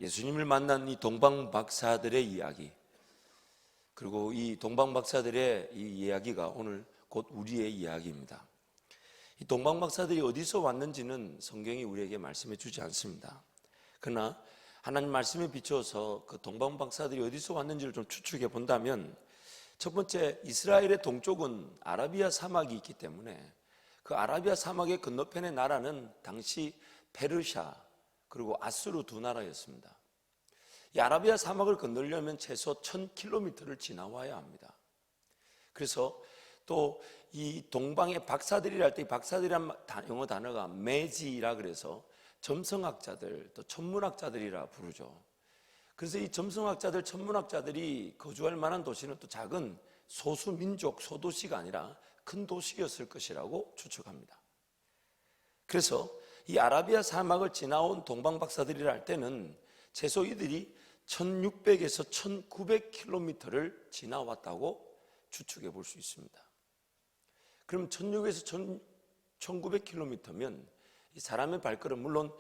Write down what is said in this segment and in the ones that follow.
예수님을 만난 이 동방 박사들의 이야기, 그리고 이 동방 박사들의 이 이야기가 오늘 곧 우리의 이야기입니다. 이 동방 박사들이 어디서 왔는지는 성경이 우리에게 말씀해 주지 않습니다. 그러나 하나님 말씀에 비추어서 그 동방 박사들이 어디서 왔는지를 좀 추측해 본다면, 첫 번째, 이스라엘의 동쪽은 아라비아 사막이 있기 때문에 그 아라비아 사막의 건너편의 나라는 당시 페르시아 그리고 아수르 두 나라였습니다. 이 아라비아 사막을 건너려면 최소 1000km를 지나와야 합니다. 그래서 또 이 동방의 박사들이라 할 때, 이 박사들이란 영어 단어가 매지라 그래서 점성학자들, 또 천문학자들이라 부르죠. 그래서 이 점성학자들, 천문학자들이 거주할 만한 도시는 또 작은 소수민족, 소도시가 아니라 큰 도시였을 것이라고 추측합니다. 그래서 이 아라비아 사막을 지나온 동방 박사들이라 할 때는 최소 이들이 1600에서 1900km를 지나왔다고 추측해 볼 수 있습니다. 그럼 1600에서 1900km면 이 사람의 발걸음, 물론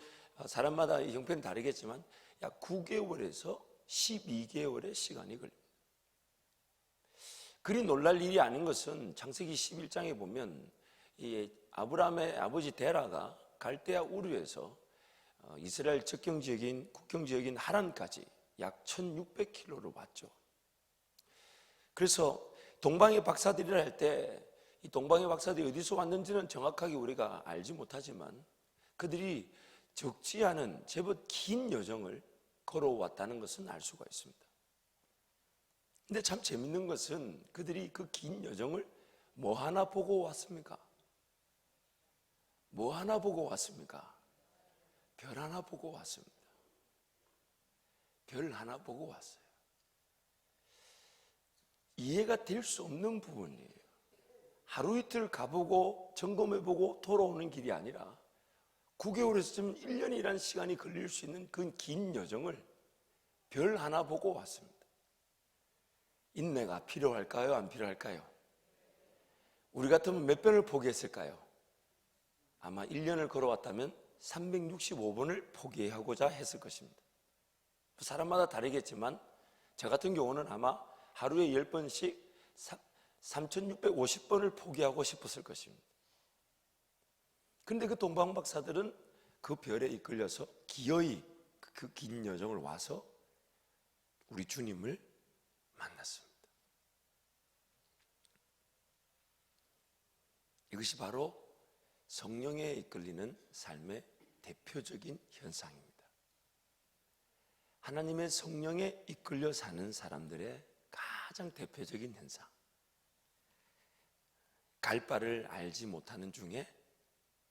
사람마다 이 형편이 다르겠지만 약 9개월에서 12개월의 시간이 걸립니다. 그리 놀랄 일이 아닌 것은 창세기 11장에 보면 이 아브라함의 아버지 데라가 갈대아 우르에서 이스라엘 국경지역인 하란까지 약 1600km를 왔죠. 그래서 동방의 박사들이라 할 때 이 동방의 박사들이 어디서 왔는지는 정확하게 우리가 알지 못하지만 그들이 적지 않은 제법 긴 여정을 걸어왔다는 것은 알 수가 있습니다. 근데 참 재밌는 것은 그들이 그 긴 여정을 뭐 하나 보고 왔습니까? 뭐 하나 보고 왔습니까? 별 하나 보고 왔습니다. 별 하나 보고 왔어요. 이해가 될 수 없는 부분이에요. 하루 이틀 가보고 점검해보고 돌아오는 길이 아니라 9개월에서 좀 1년이라는 시간이 걸릴 수 있는 그 긴 여정을 별 하나 보고 왔습니다. 인내가 필요할까요? 안 필요할까요? 우리 같으면 몇 번을 포기했을까요? 아마 1년을 걸어왔다면 365번을 포기하고자 했을 것입니다. 사람마다 다르겠지만 저 같은 경우는 아마 하루에 10번씩 3650번을 포기하고 싶었을 것입니다. 그런데 그 동방 박사들은 그 별에 이끌려서 기어이 그 긴 여정을 와서 우리 주님을 만났습니다. 이것이 바로 성령에 이끌리는 삶의 대표적인 현상입니다. 하나님의 성령에 이끌려 사는 사람들의 가장 대표적인 현상. 갈 바를 알지 못하는 중에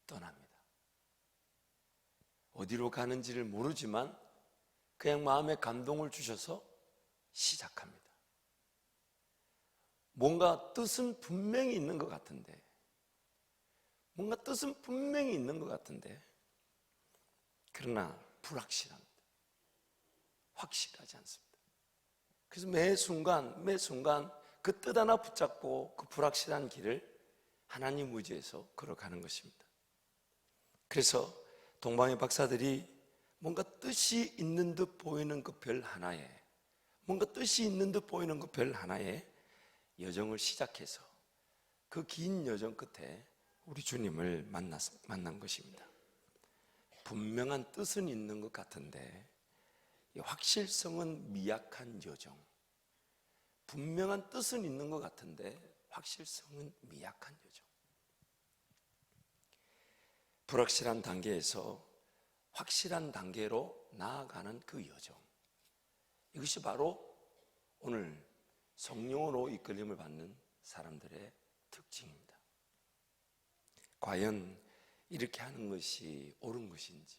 떠납니다. 어디로 가는지를 모르지만 그냥 마음에 감동을 주셔서 시작합니다. 뭔가 뜻은 분명히 있는 것 같은데, 그러나 불확실합니다. 확실하지 않습니다. 그래서 매 순간 그 뜻 하나 붙잡고 그 불확실한 길을 하나님 의지해서 걸어가는 것입니다. 그래서 동방의 박사들이 뭔가 뜻이 있는 듯 보이는 그 별 하나에, 여정을 시작해서 그 긴 여정 끝에 우리 주님을 만난 것입니다. 분명한 뜻은 있는 것 같은데 확실성은 미약한 여정. 분명한 뜻은 있는 것 같은데 확실성은 미약한 여정. 불확실한 단계에서 확실한 단계로 나아가는 그 여정. 이것이 바로 오늘 성령으로 이끌림을 받는 사람들의 특징입니다. 과연 이렇게 하는 것이 옳은 것인지,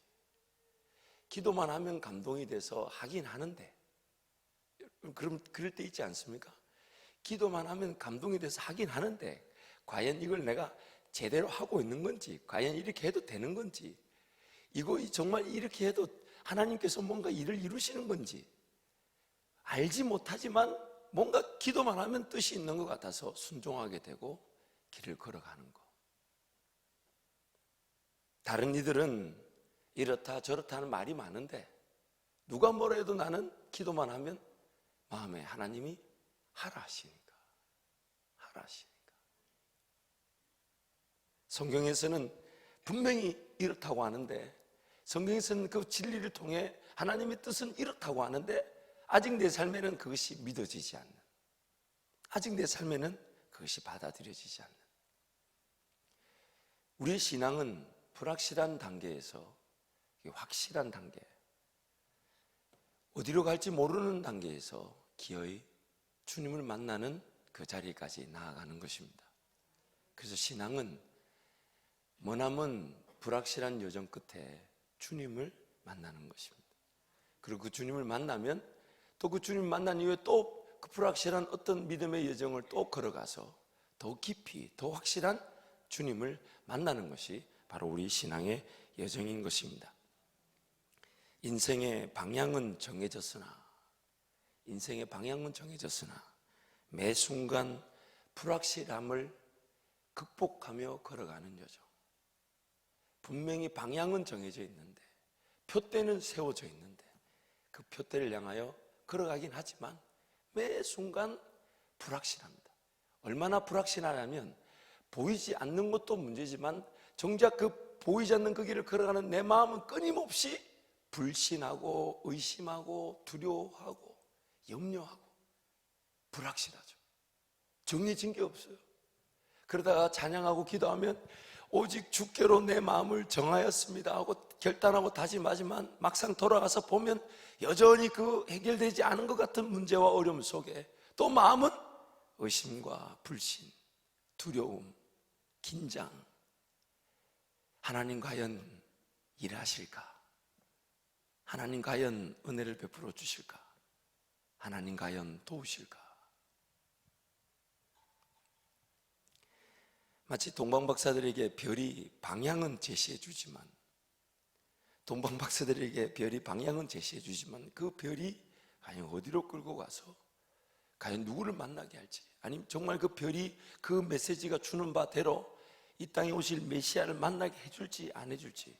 기도만 하면 감동이 돼서 하긴 하는데, 그럴 때 있지 않습니까? 기도만 하면 감동이 돼서 하긴 하는데 과연 이걸 내가 제대로 하고 있는 건지, 과연 이렇게 해도 되는 건지, 이거 정말 이렇게 해도 하나님께서 뭔가 일을 이루시는 건지 알지 못하지만 뭔가 기도만 하면 뜻이 있는 것 같아서 순종하게 되고 길을 걸어가는 것. 다른 이들은 이렇다 저렇다 하는 말이 많은데 누가 뭐라 해도 나는 기도만 하면 마음에 하나님이 하라 하시니까. 하라 하시니까. 성경에서는 분명히 이렇다고 하는데, 성경에서는 그 진리를 통해 하나님의 뜻은 이렇다고 하는데 아직 내 삶에는 그것이 믿어지지 않는, 아직 내 삶에는 그것이 받아들여지지 않는, 우리의 신앙은 불확실한 단계에서 확실한 단계, 어디로 갈지 모르는 단계에서 기어이 주님을 만나는 그 자리까지 나아가는 것입니다. 그래서 신앙은 머나먼 불확실한 여정 끝에 주님을 만나는 것입니다. 그리고 그 주님을 만나면 또 그 주님을 만난 이후에 또 그 불확실한 어떤 믿음의 여정을 또 걸어가서 더 깊이, 더 확실한 주님을 만나는 것이 바로 우리 신앙의 여정인 것입니다. 인생의 방향은 정해졌으나 매 순간 불확실함을 극복하며 걸어가는 여정. 분명히 방향은 정해져 있는데, 표대는 세워져 있는데 그 표대를 향하여 걸어가긴 하지만 매 순간 불확실합니다. 얼마나 불확실하냐면 보이지 않는 것도 문제지만 정작 그 보이지 않는 그 길을 걸어가는 내 마음은 끊임없이 불신하고 의심하고 두려워하고 염려하고 불확실하죠. 정해진 게 없어요. 그러다가 찬양하고 기도하면 오직 주께로 내 마음을 정하였습니다 하고 결단하고 다짐하지만 막상 돌아가서 보면 여전히 그 해결되지 않은 것 같은 문제와 어려움 속에 또 마음은 의심과 불신, 두려움, 긴장. 하나님 과연 일하실까? 하나님 과연 은혜를 베풀어 주실까? 하나님 과연 도우실까? 마치 동방박사들에게 별이 방향은 제시해 주지만, 그 별이 과연 어디로 끌고 가서 과연 누구를 만나게 할지, 아니면 정말 그 별이 그 메시지가 주는 바대로 이 땅에 오실 메시아를 만나게 해줄지 안 해줄지,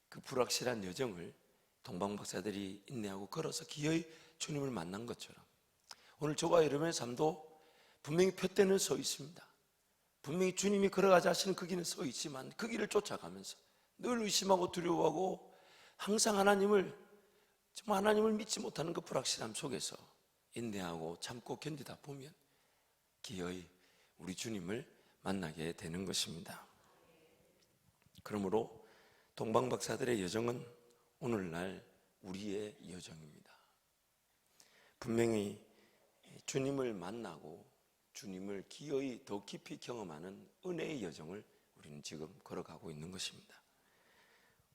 그 불확실한 여정을 동방박사들이 인내하고 걸어서 기어이 주님을 만난 것처럼 오늘 저와 여러분의 삶도 분명히 표대는 서 있습니다. 분명히 주님이 걸어가자 하시는 그 길은 서 있지만 그 길을 쫓아가면서 늘 의심하고 두려워하고 항상 정말 하나님을 믿지 못하는 그 불확실함 속에서 인내하고 참고 견디다 보면 기어이 우리 주님을 만나게 되는 것입니다. 그러므로 동방박사들의 여정은 오늘날 우리의 여정입니다. 분명히 주님을 만나고 주님을 기어이 더 깊이 경험하는 은혜의 여정을 우리는 지금 걸어가고 있는 것입니다.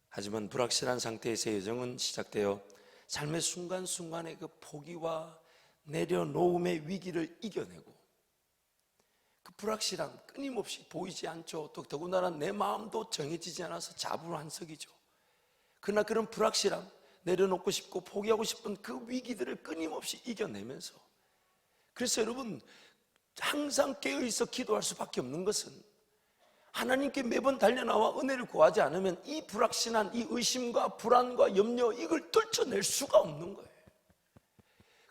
하지만 불확실한 상태에서의 여정은 시작되어 삶의 순간순간의 그 포기와 내려놓음의 위기를 이겨내고 그 불확실함 끊임없이 보이지 않죠. 또 더군다나 내 마음도 정해지지 않아서 자불한석이죠. 그러나 그런 불확실함, 내려놓고 싶고 포기하고 싶은 그 위기들을 끊임없이 이겨내면서, 그래서 여러분 항상 깨어있어 기도할 수밖에 없는 것은 하나님께 매번 달려나와 은혜를 구하지 않으면 이 불확실한 이 의심과 불안과 염려, 이걸 떨쳐낼 수가 없는 거예요.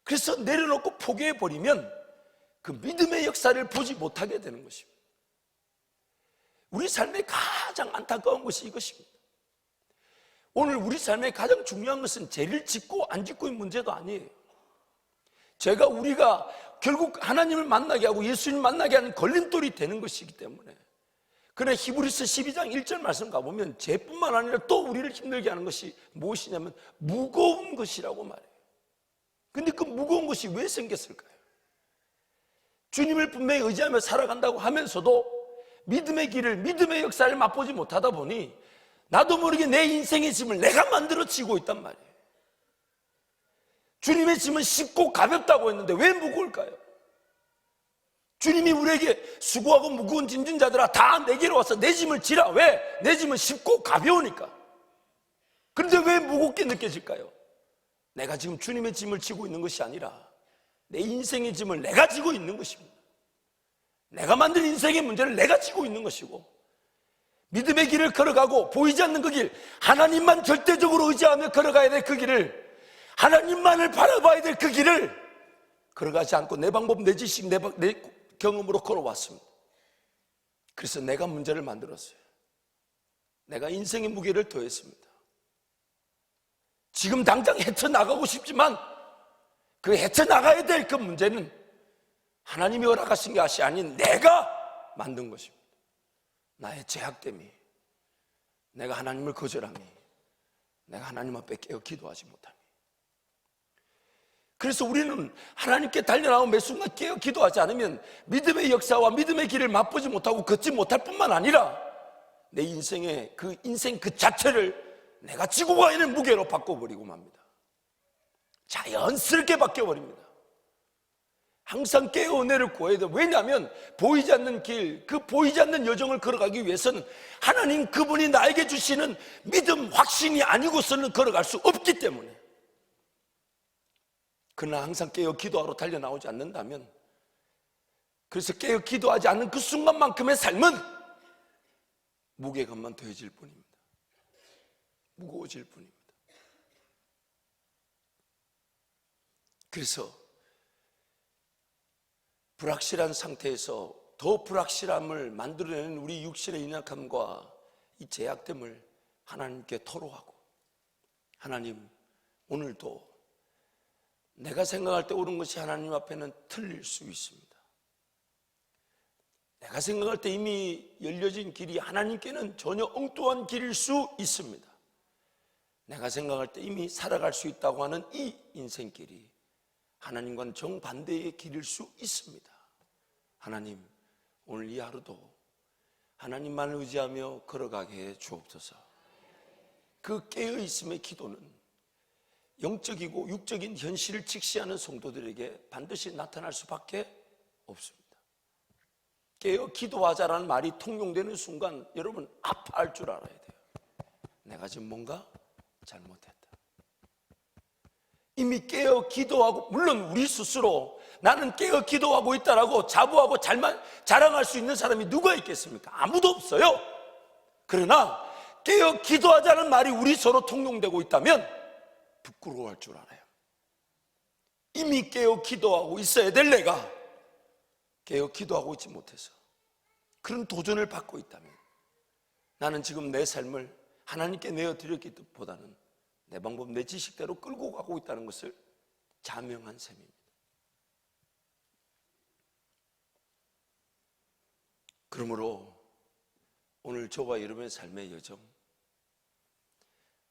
그래서 내려놓고 포기해버리면 그 믿음의 역사를 보지 못하게 되는 것입니다. 우리 삶의 가장 안타까운 것이 이것입니다. 오늘 우리 삶의 가장 중요한 것은 죄를 짓고 안 짓고의 문제도 아니에요. 우리가 결국 하나님을 만나게 하고 예수님 만나게 하는 걸림돌이 되는 것이기 때문에, 그러나 히브리서 12장 1절 말씀 가보면 죄뿐만 아니라 또 우리를 힘들게 하는 것이 무엇이냐면 무거운 것이라고 말해요. 근데 그 무거운 것이 왜 생겼을까요? 주님을 분명히 의지하며 살아간다고 하면서도 믿음의 길을, 믿음의 역사를 맛보지 못하다 보니 나도 모르게 내 인생의 짐을 내가 만들어 지고 있단 말이에요. 주님의 짐은 쉽고 가볍다고 했는데 왜 무거울까요? 주님이 우리에게 수고하고 무거운 짐진 자들아 다 내게로 와서 내 짐을 지라. 왜? 내 짐은 쉽고 가벼우니까. 그런데 왜 무겁게 느껴질까요? 내가 지금 주님의 짐을 지고 있는 것이 아니라 내 인생의 짐을 내가 지고 있는 것입니다. 내가 만든 인생의 문제를 내가 지고 있는 것이고, 믿음의 길을 걸어가고 보이지 않는 그 길, 하나님만 절대적으로 의지하며 걸어가야 될 그 길을 하나님만을 바라봐야 될 그 길을 걸어가지 않고 내 방법, 내 지식, 내 경험으로 걸어왔습니다. 그래서 내가 문제를 만들었어요. 내가 인생의 무게를 더했습니다. 지금 당장 헤쳐나가고 싶지만 그 헤쳐나가야 될 그 문제는 하나님이 허락하신 것이 아닌 내가 만든 것입니다. 나의 죄악됨이, 내가 하나님을 거절함이, 내가 하나님 앞에 깨어 기도하지 못함이. 그래서 우리는 하나님께 달려나온 매 순간 깨어 기도하지 않으면 믿음의 역사와 믿음의 길을 맛보지 못하고 걷지 못할 뿐만 아니라 내 인생의 그 인생 그 자체를 내가 지고 가야 하는 무게로 바꿔버리고 맙니다. 자연스럽게 바뀌어버립니다. 항상 깨어 은혜를 구해야 돼요. 왜냐하면 보이지 않는 길, 그 보이지 않는 여정을 걸어가기 위해서는 하나님 그분이 나에게 주시는 믿음, 확신이 아니고서는 걸어갈 수 없기 때문에. 그러나 항상 깨어 기도하러 달려나오지 않는다면, 그래서 깨어 기도하지 않는 그 순간만큼의 삶은 무게감만 더해질 뿐입니다. 무거워질 뿐입니다. 그래서 불확실한 상태에서 더 불확실함을 만들어내는 우리 육신의 연약함과 이 제약됨을 하나님께 토로하고, 하나님, 오늘도 내가 생각할 때 옳은 것이 하나님 앞에는 틀릴 수 있습니다. 내가 생각할 때 이미 열려진 길이 하나님께는 전혀 엉뚱한 길일 수 있습니다. 내가 생각할 때 이미 살아갈 수 있다고 하는 이 인생길이 하나님과는 정반대의 길일 수 있습니다. 하나님, 오늘 이 하루도 하나님만을 의지하며 걸어가게 해 주옵소서. 그 깨어있음의 기도는 영적이고 육적인 현실을 직시하는 성도들에게 반드시 나타날 수밖에 없습니다. 깨어 기도하자라는 말이 통용되는 순간 여러분 아파할 줄 알아야 돼요. 내가 지금 뭔가 잘못했다. 이미 깨어 기도하고, 물론 우리 스스로 나는 깨어 기도하고 있다라고 자부하고 자랑할 수 있는 사람이 누가 있겠습니까? 아무도 없어요. 그러나 깨어 기도하자는 말이 우리 서로 통용되고 있다면 부끄러워할 줄 알아요. 이미 깨어 기도하고 있어야 될 내가 깨어 기도하고 있지 못해서 그런 도전을 받고 있다면 나는 지금 내 삶을 하나님께 내어드렸기보다는 내 방법, 내 지식대로 끌고 가고 있다는 것을 자명한 셈입니다. 그러므로 오늘 저와 여러분의 삶의 여정,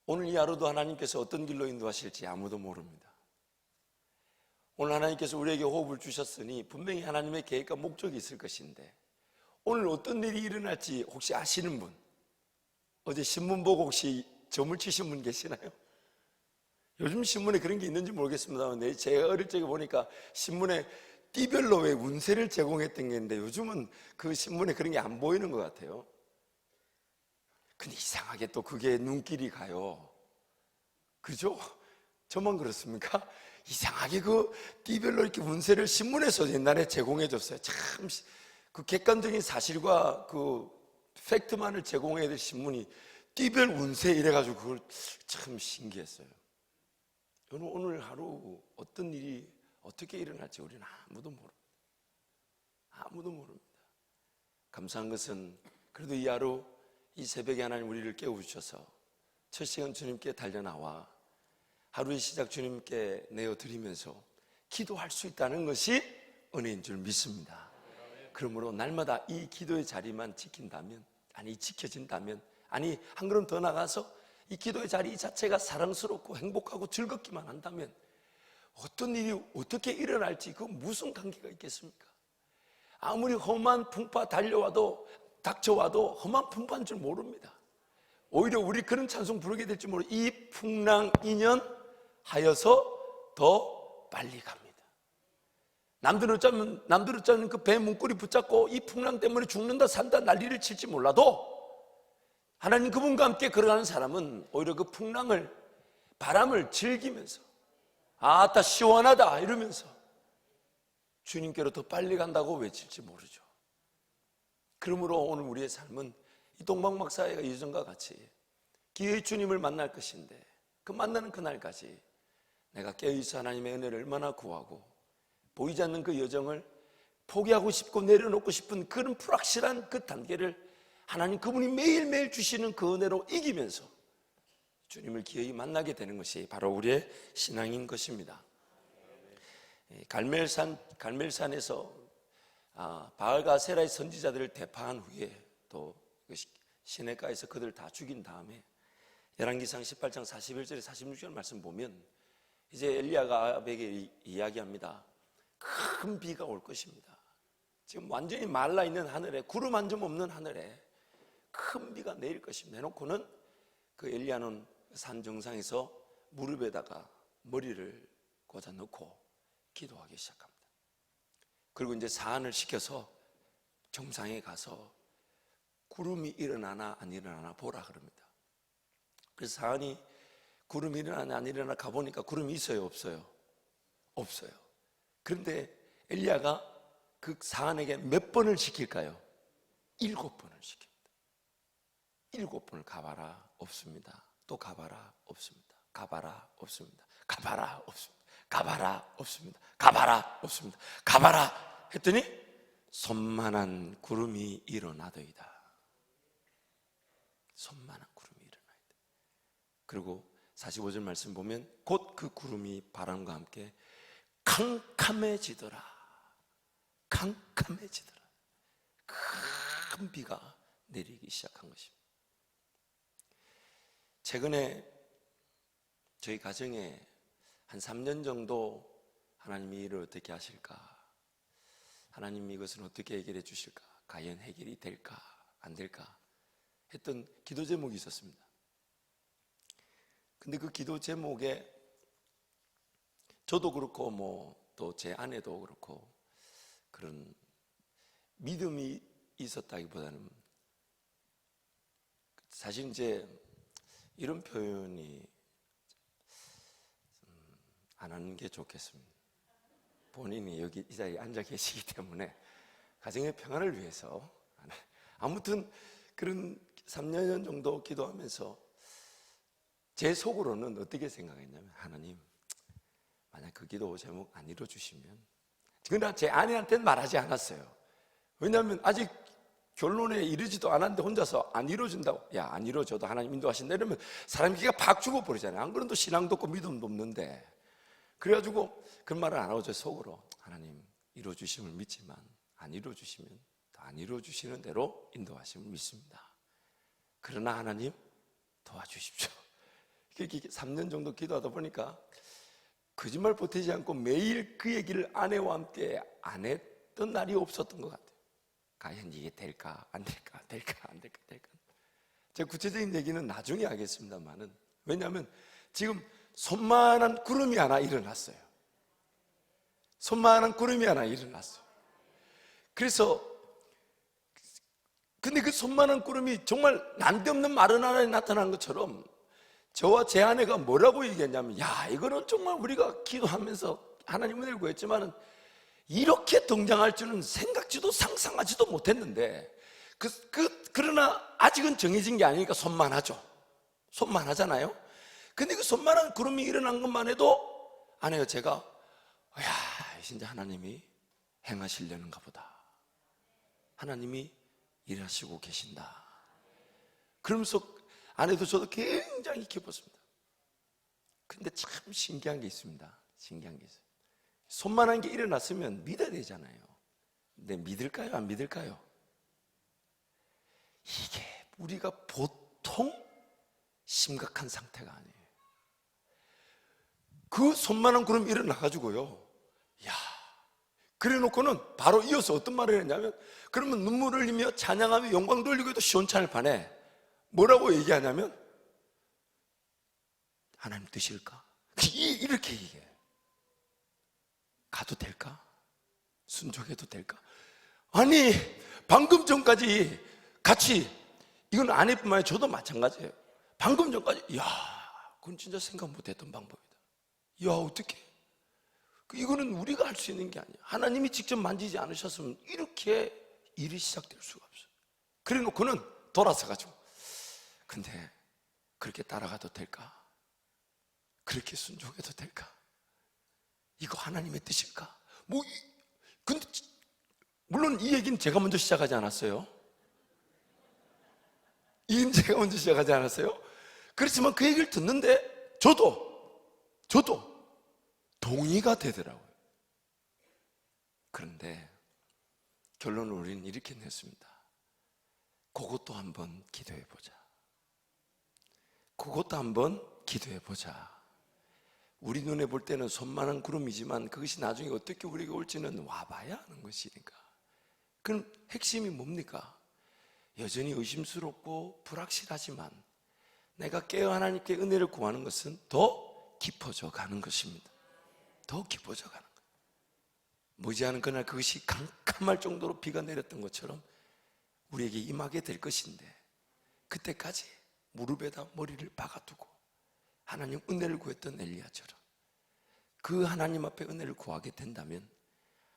오늘 이 하루도 하나님께서 어떤 길로 인도하실지 아무도 모릅니다. 오늘 하나님께서 우리에게 호흡을 주셨으니 분명히 하나님의 계획과 목적이 있을 것인데, 오늘 어떤 일이 일어날지 혹시 아시는 분, 어제 신문 보고 혹시 점을 치신 분 계시나요? 요즘 신문에 그런 게 있는지 모르겠습니다만 제가 어릴 적에 보니까 신문에 띠별로 왜 운세를 제공했던 게 있는데 요즘은 그 신문에 그런 게 안 보이는 것 같아요. 근데 이상하게 또 그게 눈길이 가요. 그죠? 저만 그렇습니까? 이상하게 그 띠별로 이렇게 운세를 신문에서 옛날에 제공해 줬어요. 참 그 객관적인 사실과 그 팩트만을 제공해야 될 신문이 띠별 운세 이래가지고 그걸 참 신기했어요. 오늘 하루 어떤 일이 어떻게 일어날지 우리는 아무도 모릅니다. 아무도 모릅니다. 감사한 것은 그래도 이 하루 이 새벽에 하나님 우리를 깨워주셔서 첫 시간 주님께 달려나와 하루의 시작 주님께 내어드리면서 기도할 수 있다는 것이 은혜인 줄 믿습니다. 그러므로 날마다 이 기도의 자리만 지킨다면, 아니 지켜진다면, 아니 한 걸음 더 나가서 이 기도의 자리 자체가 사랑스럽고 행복하고 즐겁기만 한다면 어떤 일이 어떻게 일어날지 그 무슨 관계가 있겠습니까? 아무리 험한 풍파 닥쳐와도 험한 풍파인 줄 모릅니다. 오히려 우리 그런 찬송 부르게 될지 모르. 이 풍랑 인연 하여서 더 빨리 갑니다. 남들 어쩌면 그 배 문고리 붙잡고 이 풍랑 때문에 죽는다 산다 난리를 칠지 몰라도 하나님 그분과 함께 걸어가는 사람은 오히려 그 풍랑을, 바람을 즐기면서 아따 시원하다 이러면서 주님께로 더 빨리 간다고 외칠지 모르죠. 그러므로 오늘 우리의 삶은 이 동방박사의 예전과 같이 기회의 주님을 만날 것인데 그 만나는 그날까지 내가 깨어있어 하나님의 은혜를 얼마나 구하고 보이지 않는 그 여정을 포기하고 싶고 내려놓고 싶은 그런 불확실한 그 단계를 하나님 그분이 매일매일 주시는 그 은혜로 이기면서 주님을 기어이 만나게 되는 것이 바로 우리의 신앙인 것입니다. 갈멜산에서 바알과 세라의 선지자들을 대파한 후에 또 시내가에서 그들을 다 죽인 다음에 열왕기상 18장 41절에 46절 말씀 보면 이제 엘리야가 아합에게 이야기합니다. 큰 비가 올 것입니다. 지금 완전히 말라있는 하늘에, 구름 한 점 없는 하늘에 큰 비가 내릴 것입니다 해놓고는 그 엘리야는 산 정상에서 무릎에다가 머리를 꽂아 넣고 기도하기 시작합니다. 그리고 이제 사안을 시켜서 정상에 가서 구름이 일어나나 안 일어나나 보라 그럽니다. 그래서 사안이 구름이 일어나나 안 일어나나 가보니까 구름이 있어요 없어요? 없어요. 그런데 엘리야가 그 사안에게 몇 번을 시킬까요? 7번을 시킵니다. 7번을 가봐라 없습니다. 또 가봐라 없습니다. 가봐라 없습니다. 가봐라 없습니다. 가봐라 없습니다. 가봐라 없습니다. 가봐라 했더니 손만한 구름이 일어나더이다. 손만한 구름이 일어나이다. 그리고 45절 말씀 보면 곧 그 구름이 바람과 함께 캄캄해지더라. 캄캄해지더라. 큰 비가 내리기 시작한 것입니다. 최근에 저희 가정에 한 3년 정도 하나님이 이를 어떻게 하실까? 하나님이 이것은 어떻게 해결해 주실까? 과연 해결이 될까? 안 될까? 했던 기도 제목이 있었습니다. 근데 그 기도 제목에 저도 그렇고 뭐 또 제 아내도 그렇고 그런 믿음이 있었다기보다는 사실 이제 이런 표현이 안 하는 게 좋겠습니다. 본인이 여기 이 자리에 앉아 계시기 때문에 가정의 평안을 위해서 아무튼 그런 3년 정도 기도하면서 제 속으로는 어떻게 생각했냐면 하나님 만약 그 기도 제목 안 이루어주시면 그러나 제 아내한테는 말하지 않았어요. 왜냐하면 아직 결론에 이르지도 않았는데 혼자서 안 이루어진다고 야 안 이루어져도 하나님 인도하신다 이러면 사람이 기가 팍 죽어버리잖아요. 안 그래도 신앙도 없고 믿음도 없는데 그래가지고 그런 말을 안 하고 저 속으로 하나님 이루어주심을 믿지만 안 이루어주시면 안 이루어주시는 대로 인도하심을 믿습니다. 그러나 하나님 도와주십시오. 이렇게 3년 정도 기도하다 보니까 거짓말 보태지 않고 매일 그 얘기를 아내와 함께 안 했던 날이 없었던 것 같아요. 과연 이게 될까 안 될까 될까 안 될까 될까. 제가 구체적인 얘기는 나중에 하겠습니다만은 왜냐하면 지금 손만한 구름이 하나 일어났어요. 손만한 구름이 하나 일어났어요. 그래서 근데 그 손만한 구름이 정말 난데없는 마른 하늘에 나타난 것처럼 저와 제 아내가 뭐라고 얘기했냐면 야 이거는 정말 우리가 기도하면서 하나님 은혜를 구했지만은 이렇게 등장할 줄은 생각지도 상상하지도 못했는데 그러나 아직은 정해진 게 아니니까 손만하죠. 손만하잖아요. 근데 그 손만한 구름이 일어난 것만 해도 아내가 제가 야 진짜 하나님이 행하시려는가 보다. 하나님이 일하시고 계신다. 그러면서 아내도 저도 굉장히 기뻤습니다. 근데 참 신기한 게 있습니다. 신기한 게 있어요. 손만한 게 일어났으면 믿어야 되잖아요. 근데 믿을까요? 안 믿을까요? 이게 우리가 보통 심각한 상태가 아니에요. 그 손만한 구름이 일어나가지고요. 야, 그래 놓고는 바로 이어서 어떤 말을 했냐면 그러면 눈물을 흘리며 찬양하며 영광 돌리고 해도 시원찮을 판에 뭐라고 얘기하냐면 하나님 뜻일까? 이렇게 얘기해요. 가도 될까? 순종해도 될까? 아니 방금 전까지 같이 이건 아내뿐만 아니라 저도 마찬가지예요. 방금 전까지 야 그건 진짜 생각 못했던 방법이다. 야 어떻게 이거는 우리가 할 수 있는 게 아니야. 하나님이 직접 만지지 않으셨으면 이렇게 일이 시작될 수가 없어요. 그래 놓고는 돌아서 가지고 근데 그렇게 따라가도 될까? 그렇게 순종해도 될까? 이거 하나님의 뜻일까? 근데 물론 이 얘기는 제가 먼저 시작하지 않았어요. 이 얘기는 제가 먼저 시작하지 않았어요. 그렇지만 그 얘기를 듣는데 저도 동의가 되더라고요. 그런데 결론을 우리는 이렇게 냈습니다. 그것도 한번 기도해 보자. 그것도 한번 기도해 보자. 우리 눈에 볼 때는 손만한 구름이지만 그것이 나중에 어떻게 우리에게 올지는 와봐야 하는 것이니까. 그럼 핵심이 뭡니까? 여전히 의심스럽고 불확실하지만 내가 깨어 하나님께 은혜를 구하는 것은 더 깊어져 가는 것입니다. 더 깊어져 가는 거예요. 머지않은 그날 그것이 캄캄할 정도로 비가 내렸던 것처럼 우리에게 임하게 될 것인데, 그때까지 무릎에다 머리를 박아두고 하나님 은혜를 구했던 엘리야처럼 그 하나님 앞에 은혜를 구하게 된다면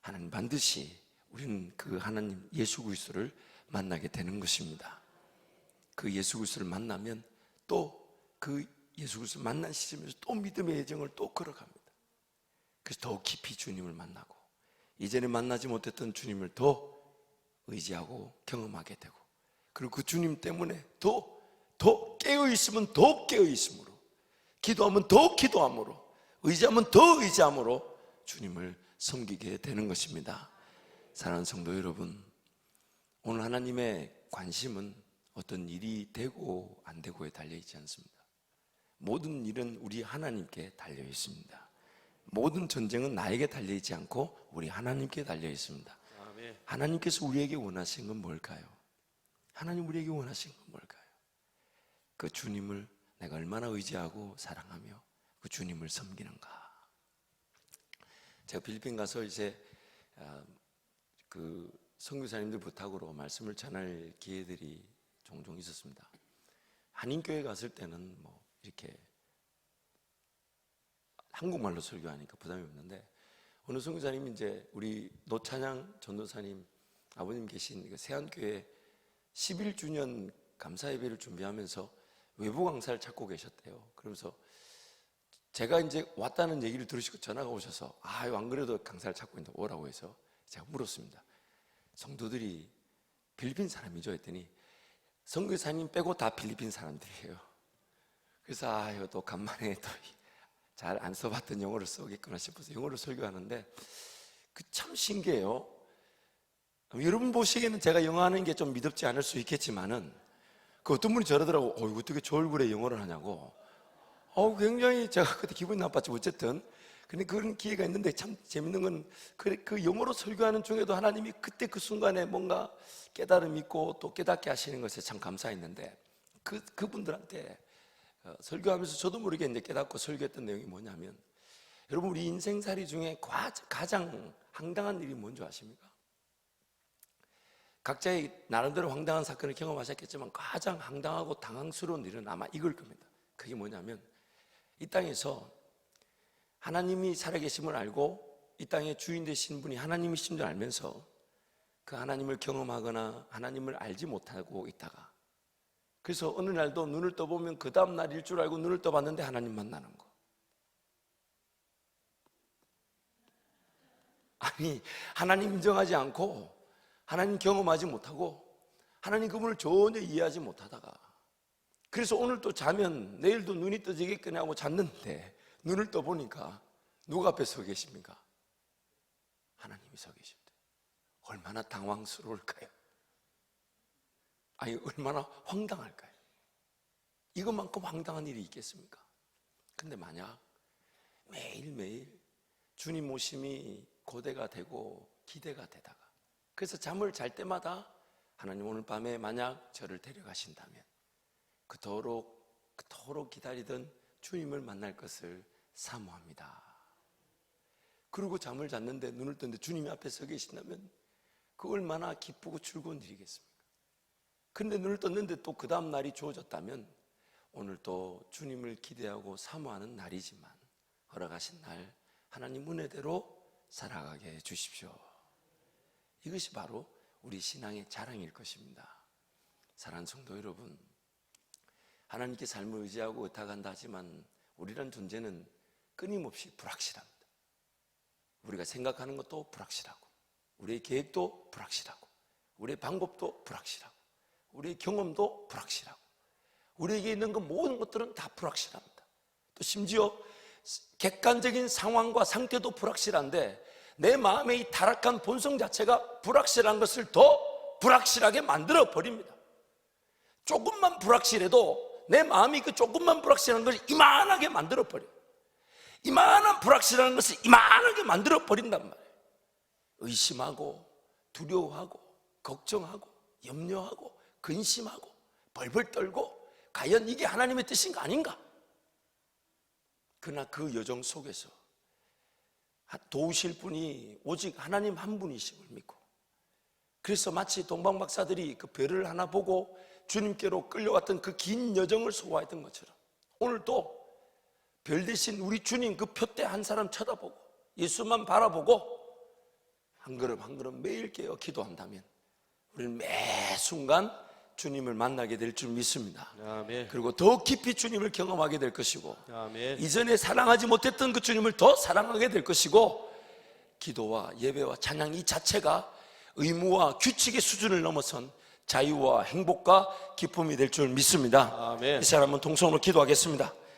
하나님 반드시 우리는 그 하나님 예수 그리스도를 만나게 되는 것입니다. 그 예수 그리스도를 만나면 또 그 예수 그리스도를 만난 시점에서 또 믿음의 여정을 또 걸어갑니다. 그래서 더 깊이 주님을 만나고 이전에 만나지 못했던 주님을 더 의지하고 경험하게 되고, 그리고 그 주님 때문에 더 깨어있으면 더 깨어있음으로, 기도하면 더 기도함으로, 의지하면 더 의지함으로 주님을 섬기게 되는 것입니다. 사랑하는 성도 여러분, 오늘 하나님의 관심은 어떤 일이 되고 안 되고에 달려있지 않습니다. 모든 일은 우리 하나님께 달려 있습니다. 모든 전쟁은 나에게 달려있지 않고 우리 하나님께 달려 있습니다. 아멘. 하나님께서 우리에게 원하시는 건 뭘까요? 하나님 우리에게 원하시는 건 뭘까요? 그 주님을 내가 얼마나 의지하고 사랑하며 그 주님을 섬기는가. 제가 필리핀 가서 이제 그 선교사님들 부탁으로 말씀을 전할 기회들이 종종 있었습니다. 한인교회 갔을 때는 뭐 이렇게 한국말로 설교하니까 부담이 없는데, 어느 선교사님이 이제 우리 노찬양 전도사님 아버님 계신 세안교회 11주년 감사 예배를 준비하면서 외부 강사를 찾고 계셨대요. 그러면서 제가 이제 왔다는 얘기를 들으시고 전화가 오셔서 안 그래도 강사를 찾고 있는데 오라고 해서 제가 물었습니다. 성도들이 필리핀 사람이죠 했더니 선교사님 빼고 다 필리핀 사람들이에요. 그래서 이거 또 간만에 또 잘 안 써봤던 영어를 써겠구나 싶어서 영어로 설교하는데 참 신기해요. 여러분 보시기에는 제가 영어 하는 게 좀 미덥지 않을 수 있겠지만은 그 어떤 분이 저러더라고. 어떻게 저 얼굴에 영어를 하냐고. 굉장히 제가 그때 기분이 나빴지 어쨌든. 근데 그런 기회가 있는데 참 재밌는 건 그 영어로 설교하는 중에도 하나님이 그때 그 순간에 뭔가 깨달음이 있고 또 깨닫게 하시는 것에 참 감사했는데, 그분들한테 설교하면서 저도 모르게 이제 깨닫고 설교했던 내용이 뭐냐면, 여러분 우리 인생살이 중에 가장 황당한 일이 뭔지 아십니까? 각자의 나름대로 황당한 사건을 경험하셨겠지만 가장 황당하고 당황스러운 일은 아마 이걸 겁니다. 그게 뭐냐면, 이 땅에서 하나님이 살아계심을 알고 이 땅의 주인 되신 분이 하나님이신 줄 알면서 그 하나님을 경험하거나 하나님을 알지 못하고 있다가, 그래서 어느 날도 눈을 떠보면 그 다음 날일 줄 알고 눈을 떠봤는데 하나님 만나는 거. 아니, 하나님 인정하지 않고 하나님 경험하지 못하고 하나님 그분을 전혀 이해하지 못하다가, 그래서 오늘 또 자면 내일도 눈이 떠지겠거니 하고 잤는데 눈을 떠보니까 누가 앞에 서 계십니까? 하나님이 서 계십니다. 얼마나 당황스러울까요? 얼마나 황당할까요? 이것만큼 황당한 일이 있겠습니까? 근데 만약 매일매일 주님 오심이 고대가 되고 기대가 되다가, 그래서 잠을 잘 때마다 하나님 오늘 밤에 만약 저를 데려가신다면 그토록 기다리던 주님을 만날 것을 사모합니다. 그리고 잠을 잤는데 눈을 떴는데 주님이 앞에 서 계신다면 그 얼마나 기쁘고 즐거운 일이겠습니까? 그런데 눈을 떴는데 또 그 다음 날이 주어졌다면 오늘 또 주님을 기대하고 사모하는 날이지만 허락하신 날 하나님 은혜대로 살아가게 해주십시오. 이것이 바로 우리 신앙의 자랑일 것입니다. 사랑하는 성도 여러분, 하나님께 삶을 의지하고 의탁한다 하지만 우리란 존재는 끊임없이 불확실합니다. 우리가 생각하는 것도 불확실하고, 우리의 계획도 불확실하고, 우리의 방법도 불확실하고, 우리의 경험도 불확실하고, 우리에게 있는 그 모든 것들은 다 불확실합니다. 또 심지어 객관적인 상황과 상태도 불확실한데 내 마음의 이 타락한 본성 자체가 불확실한 것을 더 불확실하게 만들어 버립니다. 조금만 불확실해도 내 마음이 그 조금만 불확실한 것을 이만하게 만들어 버려요. 이만한 불확실한 것을 이만하게 만들어 버린단 말이에요. 의심하고 두려워하고 걱정하고 염려하고 근심하고 벌벌 떨고 과연 이게 하나님의 뜻인가 아닌가? 그러나 그 여정 속에서 도우실 분이 오직 하나님 한 분이심을 믿고, 그래서 마치 동방 박사들이 그 별을 하나 보고 주님께로 끌려왔던 그 긴 여정을 소화했던 것처럼 오늘도 별 대신 우리 주님 그 표대 한 사람 쳐다보고 예수만 바라보고 한 걸음 한 걸음 매일 깨어 기도한다면 우리는 매 순간 주님을 만나게 될 줄 믿습니다. 아멘. 그리고 더 깊이 주님을 경험하게 될 것이고, 아멘. 이전에 사랑하지 못했던 그 주님을 더 사랑하게 될 것이고, 기도와 예배와 찬양 이 자체가 의무와 규칙의 수준을 넘어선 자유와 행복과 기쁨이 될 줄 믿습니다. 아멘. 이 사람은 동성으로 기도하겠습니다.